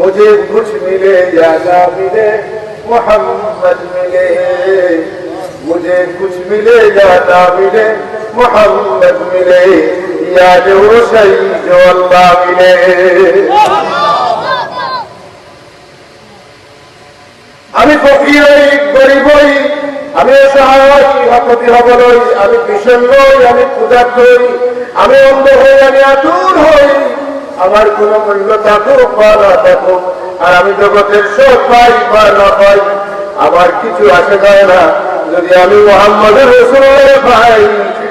मुझे कुछ मिले या ना मिले मोहम्मद मिले, मुझे कुछ मिले या ना मिले मोहम्मद मिले, या जो सही जो अल्लाह मिले। আমি ফকির হই, গরিব হই, আমি অসহায় হপতি হব নই, আমি কৃষণ নই, আমি ক্ষুধার্ত হই, আমি অন্ধ হই, আমি আতুর হই, আমার কোন মূল্য থাকুক বা না থাকুক, আর আমি জগতের সব পাই বা না পাই, আমার কিছু আসে যায় না যদি আমি মুহাম্মদুর রাসূলুল্লাহ পাই,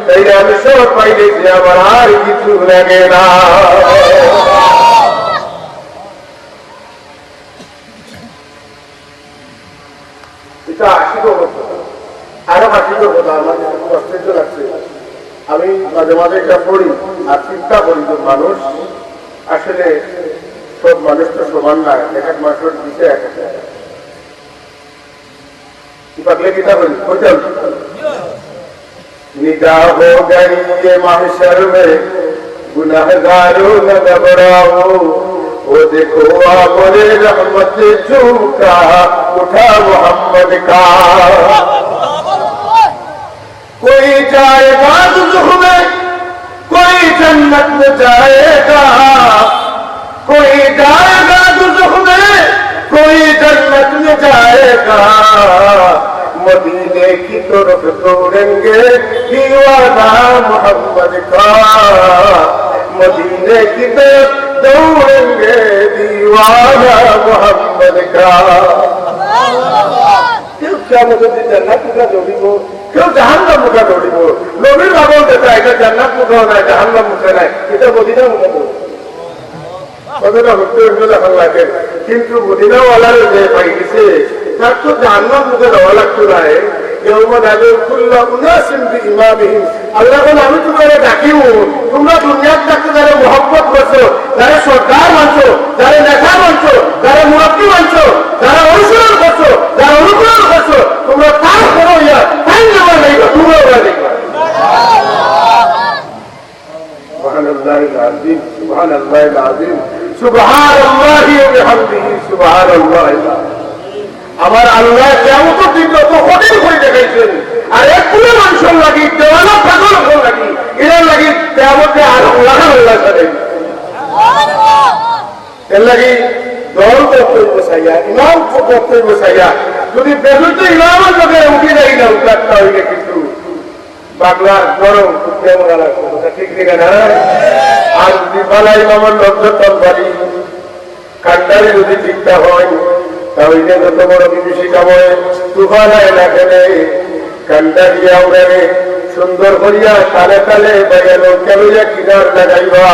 তাইলে আমি সব পাইলে যে আমার আর কিছু লাগে না। এটা আশিক অবস্থা, আরো আশিক অবস্থা। আমার খুব আশ্চর্য লাগছে, আমি মাঝে মাঝে এটা পড়ি আর চিন্তা করি যে মানুষ আসলে সব মানুষ তো সমান না, এক এক মানুষের দিকে এক এক পাগলে কিনা বলি কোথাও निगाह हो गई ये महशर में गुनाहगारों न घबराओ, वो देखो आपने रहमत झुका उठा मोहम्मद का। कोई जाएगा दुज़ख में, कोई जन्नत में जाएगा, कोई जाएगा दुज़ख में, कोई जन्नत में जाएगा, मदीने की तरफ दौड़ेंगे दीवाना मोहम्मद का, मदीने की तरफ दौड़ेंगे दीवाना मोहम्मद का। क्यों क्या मतलब जन्नत मुखा दौड़िब, क्यों জাহান্নাম মুখা দৌড়িব? নবীর ভাবল দেখা এটা জান্নাত মুখা নাই, জাহান্নাম মুখা নাই, এটা মদিনা মুখা দৌড় কতটা হতে হইল এখন লাগে। কিন্তু মদিনাওয়ালার যে পাই গেছে তার তো জাহান্নাম মুখে দেওয়া লাগতো না। আল্লাহ বলে আমি তোমার ডাকিব, তোমরা দুনিয়ার থাকতে যারা মহব্বত করছো, যারা সরকার মানছো, যারা নেতা মানছো, যারা মুরব্বী মানছো, যারা অনুসরণ করছো, যারা অনুকরণ করছো, তোমরা তার করো ইয়া তাই নেওয়া লাগবে, তোমরা ওরা দেখবা। সুবহানাল্লাহিল আযীম, সুবহানাল্লাহিল আযীম, সুবহানাল্লাহি ওয়া বিহামদিহি, সুবহানাল্লাহিল আযীম। আমার আল্লাহ কিয়ামত দিন তো কঠিন করে দেখাইছেন, আর একগুলো মানুষের লাগি দেওয়ানা পাগল হল লাগি এর লাগি কিয়ামতে আর আল্লাহ আল্লাহ করে এর লাগি দল করতে বসাইয়া, ইমাম করতে বসাইয়া, যদি বেজুতে ইমামের লোকে উঠে যাই না উঠাটা হইলে কিন্তু বাংলা গরম কেমন লাগবে, ঠিক ঠিক না? আর যদি বালা ইমামের লজ্জতন বাড়ি কান্ডারি যদি ঠিকঠাক হয়, তাহলে যত বড় বিদেশি কামড়ে তুফানায় না খেলে কান্ডা দিয়া উড়াবে সুন্দর করিয়া তালে তালে বাইরে কেন কিনার লাগাইবা।